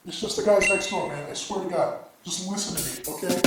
It's just the guys next door, man. I swear to God. Just listen to me, okay?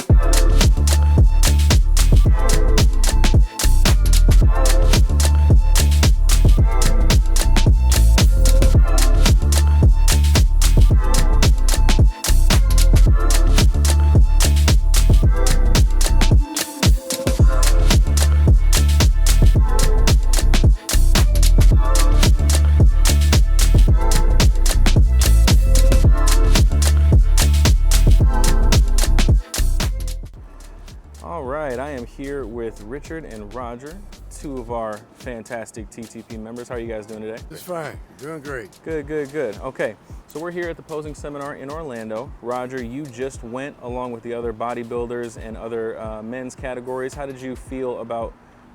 All right, I am here with Richard and Roger, two of our fantastic TTP members. How are you guys doing today? It's fine. Doing great. Good, good, good. Okay, so we're here at the posing seminar in Orlando. Roger, you just went along with the other bodybuilders and other men's categories. How did you feel about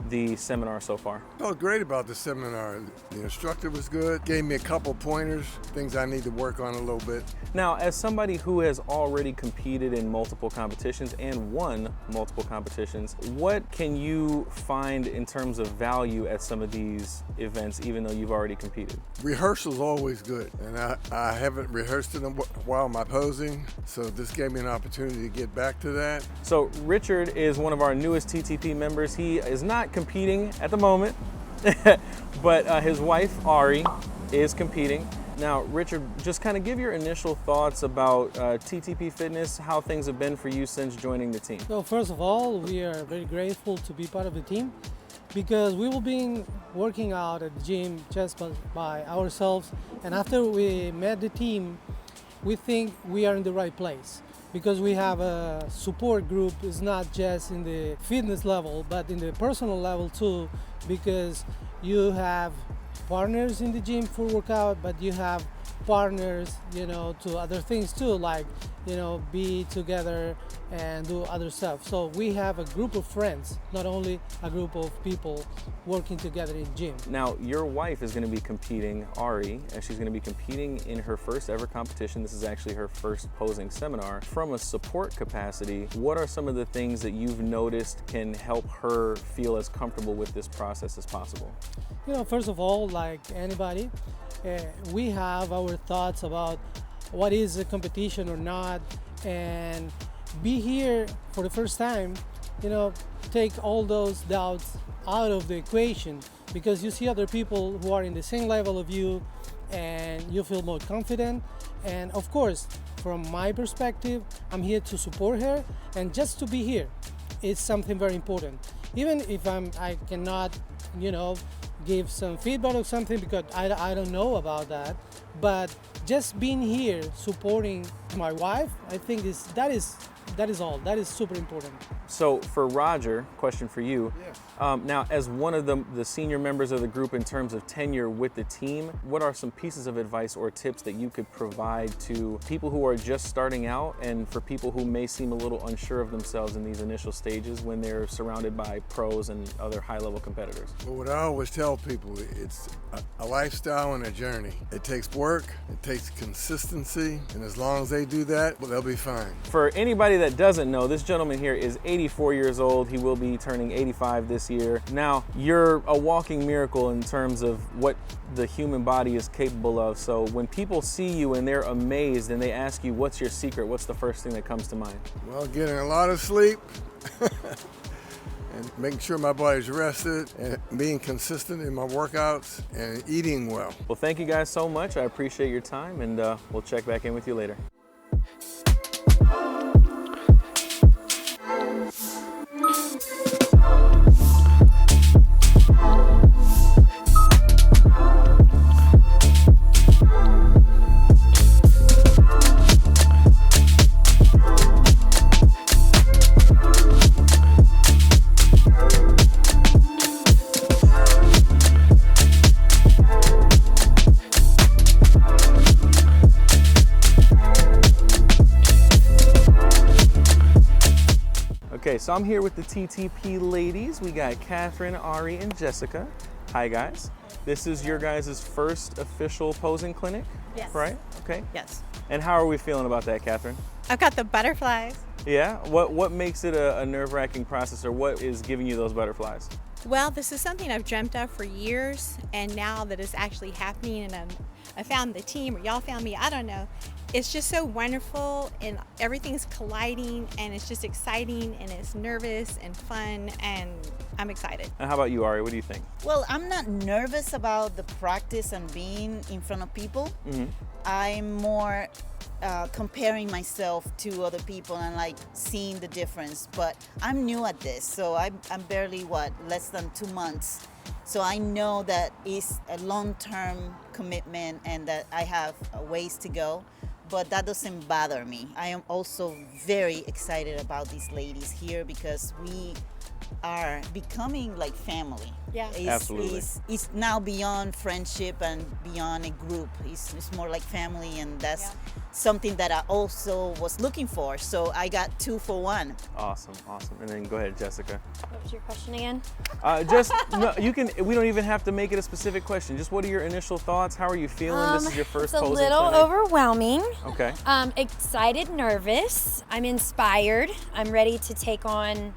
the seminar so far? Felt great about the seminar. The instructor was good, gave me a couple pointers, things I need to work on a little bit. Now, as somebody who has already competed in multiple competitions and won multiple competitions, what can you find in terms of value at some of these events, even though you've already competed? Rehearsal's always good, and I haven't rehearsed in a while my posing, so this gave me an opportunity to get back to that. So Richard is one of our newest TTP members. He is not competing at the moment, but his wife, Ari, is competing. Now, Richard, just kind of give your initial thoughts about TTP Fitness, how things have been for you since joining the team. So first of all, we are very grateful to be part of the team because we will be working out at the gym just by ourselves. And after we met the team, we think we are in the right place because we have a support group. It's not just in the fitness level, but in the personal level too, because you have partners in the gym for workout, but you have partners, to other things too, like, be together and do other stuff. So we have a group of friends, not only a group of people working together in gym. Now, your wife is going to be competing, Ari, and she's going to be competing in her first ever competition. This is actually her first posing seminar. From a support capacity, what are some of the things that you've noticed can help her feel as comfortable with this process as possible? First of all, like anybody, we have our thoughts about what is a competition or not, and be here for the first time, take all those doubts out of the equation, because you see other people who are in the same level of you and you feel more confident. And of course, from my perspective, I'm here to support her, and just to be here is something very important. Even if I cannot, give some feedback or something because I don't know about that, but just being here supporting my wife, I think that is all. That is super important. So for Roger, question for you. Yes. Now, as one of the senior members of the group in terms of tenure with the team, what are some pieces of advice or tips that you could provide to people who are just starting out and for people who may seem a little unsure of themselves in these initial stages when they're surrounded by pros and other high-level competitors? Well, what I always tell people, it's a lifestyle and a journey. It takes work, it takes consistency, and as long as they do that, well, they'll be fine. For anybody that doesn't know, this gentleman here is 84 years old. He will be turning 85 this year. Now, you're a walking miracle in terms of what the human body is capable of. So when people see you and they're amazed and they ask you, what's your secret? What's the first thing that comes to mind? Well, getting a lot of sleep and making sure my body's rested and being consistent in my workouts and eating well. Well, thank you guys so much. I appreciate your time, and we'll check back in with you later. Okay, so I'm here with the TTP ladies. We got Catherine, Ari, and Jessica. Hi, guys. This is your guys' first official posing clinic? Yes. Right? Okay. Yes. And how are we feeling about that, Catherine? I've got the butterflies. Yeah? What makes it a nerve-wracking process, or what is giving you those butterflies? Well, this is something I've dreamt of for years, and now that it's actually happening, and I found the team, or y'all found me, I don't know. It's just so wonderful, and everything's colliding, and it's just exciting, and it's nervous and fun, and I'm excited. And how about you, Ari? What do you think? Well, I'm not nervous about the practice and being in front of people. I'm more comparing myself to other people and like seeing the difference. But I'm new at this, so I'm barely less than 2 months. So I know that it's a long-term commitment and that I have a ways to go. But that doesn't bother me. I am also very excited about these ladies here because we are becoming like family. Yeah. Absolutely. It's now beyond friendship and beyond a group. It's more like family, and that's something that I also was looking for. So I got 2 for 1. Awesome. And then go ahead, Jessica. What was your question again? No, you can. We don't even have to make it a specific question. Just what are your initial thoughts? How are you feeling? This is your first It's a posing little clinic. overwhelming. Okay. Excited, nervous. I'm inspired. I'm ready to take on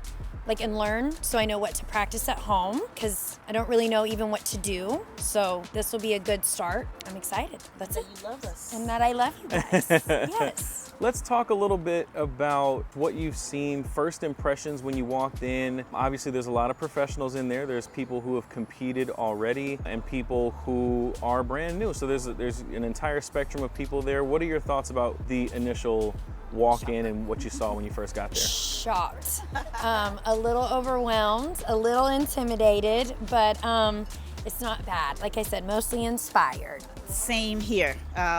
and learn, so I know what to practice at home, because I don't really know even what to do. So this will be a good start. I'm excited. That's it. You love us. And that I love you guys. Yes. Let's talk a little bit about what you've seen, first impressions when you walked in. Obviously, there's a lot of professionals in there. There's people who have competed already and people who are brand new. So there's an entire spectrum of people there. What are your thoughts about the initial walk in and what you saw when you first got there? Shocked. A little overwhelmed, a little intimidated, but it's not bad. Like I said, mostly inspired. Same here.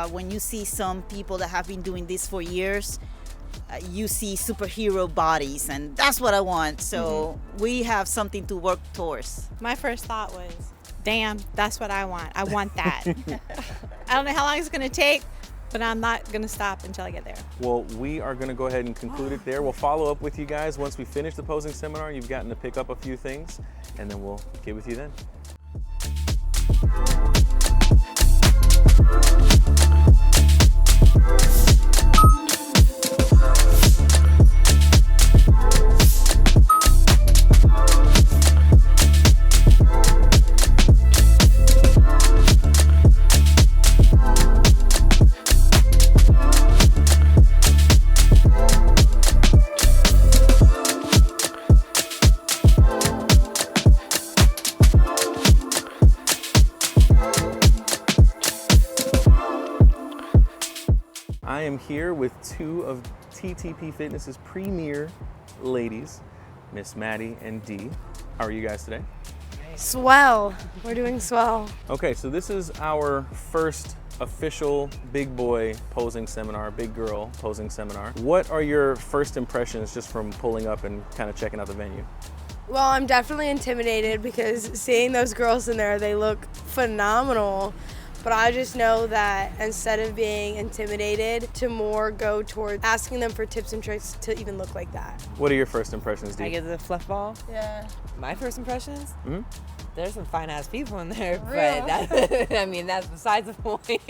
When you see some people that have been doing this for years, you see superhero bodies, and that's what I want. So we have something to work towards. My first thought was, damn, that's what I want. I want that. I don't know how long it's going to take, but I'm not going to stop until I get there. Well, we are going to go ahead and conclude it there. We'll follow up with you guys once we finish the posing seminar. You've gotten to pick up a few things, and then we'll get with you then. I am here with 2 of TTP Fitness's premier ladies, Miss Maddie and Dee. How are you guys today? Swell. We're doing swell. Okay, so this is our first official big boy posing seminar, big girl posing seminar. What are your first impressions just from pulling up and kind of checking out the venue? Well, I'm definitely intimidated because seeing those girls in there, they look phenomenal. But I just know that instead of being intimidated, to more go towards asking them for tips and tricks to even look like that. What are your first impressions, Dee? I get the fluff ball. Yeah. My first impressions? Mhm. There's some fine ass people in there, For but real? that's besides the point.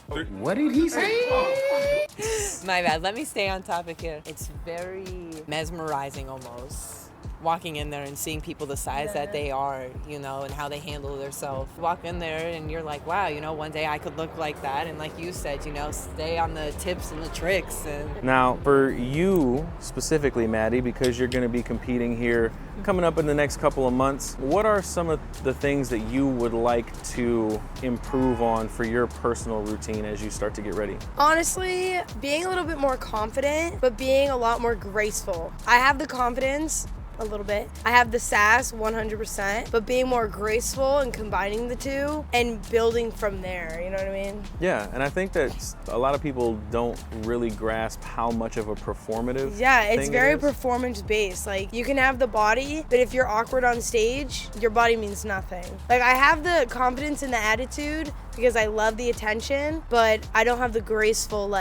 What did he say? My bad. Let me stay on topic here. It's very mesmerizing almost. Walking in there and seeing people the size that they are, and how they handle themselves. Walk in there and you're like, wow, one day I could look like that. And like you said, stay on the tips and the tricks. And Now, for you specifically, Maddie, because you're going to be competing here coming up in the next couple of months, what are some of the things that you would like to improve on for your personal routine as you start to get ready? Honestly, being a little bit more confident, but being a lot more graceful. I have the confidence. A little bit. I have the sass 100%, but being more graceful and combining the two and building from there, you know what I mean? Yeah, and I think that a lot of people don't really grasp how much of a performative Yeah, it's thing very it is. performance based. Like, you can have the body, but if you're awkward on stage, your body means nothing. Like, I have the confidence and the attitude because I love the attention, but I don't have the graceful,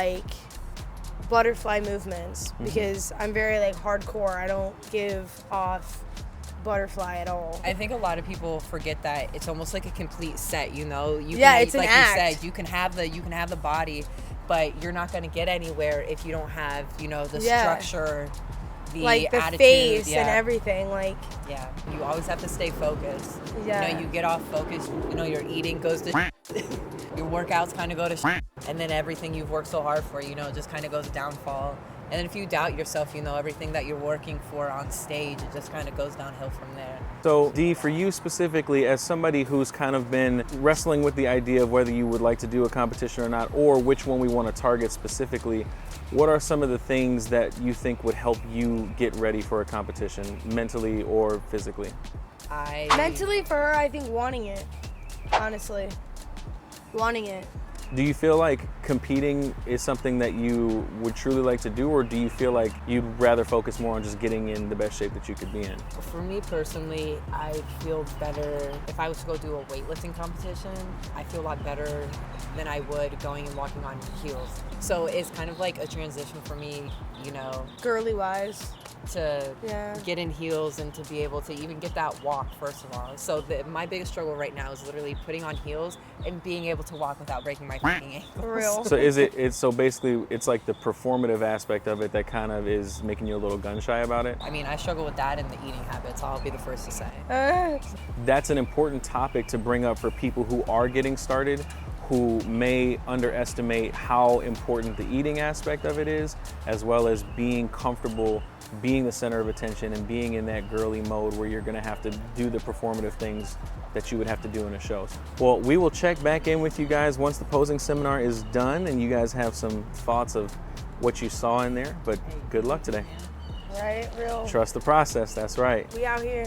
butterfly movements because I'm very hardcore. I don't give off butterfly at all. I think a lot of people forget that it's almost like a complete set, You Yeah, can, it's an like act. you said, you can have the body, but you're not going to get anywhere if you don't have, the structure, the the attitude, face and everything. Yeah, you always have to stay focused. Yeah. You get off focus, your eating goes to you're workouts kind of go to shit, and then everything you've worked so hard for, you know, just kind of goes downfall. And then if you doubt yourself, you know, everything that you're working for on stage, it just kind of goes downhill from there. So Dee, for you specifically, as somebody who's kind of been wrestling with the idea of whether you would like to do a competition or not, or which one we want to target specifically, what are some of the things that you think would help you get ready for a competition, mentally or physically? Mentally for her, I think wanting it, honestly. Wanting it. Do you feel like competing is something that you would truly like to do, or do you feel like you'd rather focus more on just getting in the best shape that you could be in? For me personally, I feel better if I was to go do a weightlifting competition. I feel a lot better than I would going and walking on heels. So it's kind of like a transition for me, you know. Girly wise. To get in heels and to be able to even get that walk, first of all. So my biggest struggle right now is literally putting on heels and being able to walk without breaking my fucking ankles. For real. So so basically it's like the performative aspect of it that kind of is making you a little gun shy about it? I mean, I struggle with that and the eating habits, I'll be the first to say. That's an important topic to bring up for people who are getting started, who may underestimate how important the eating aspect of it is, as well as being comfortable being the center of attention and being in that girly mode where you're gonna have to do the performative things that you would have to do in a show. Well, we will check back in with you guys once the posing seminar is done and you guys have some thoughts of what you saw in there, but good luck today. Right, real. Trust the process, that's right. We out here.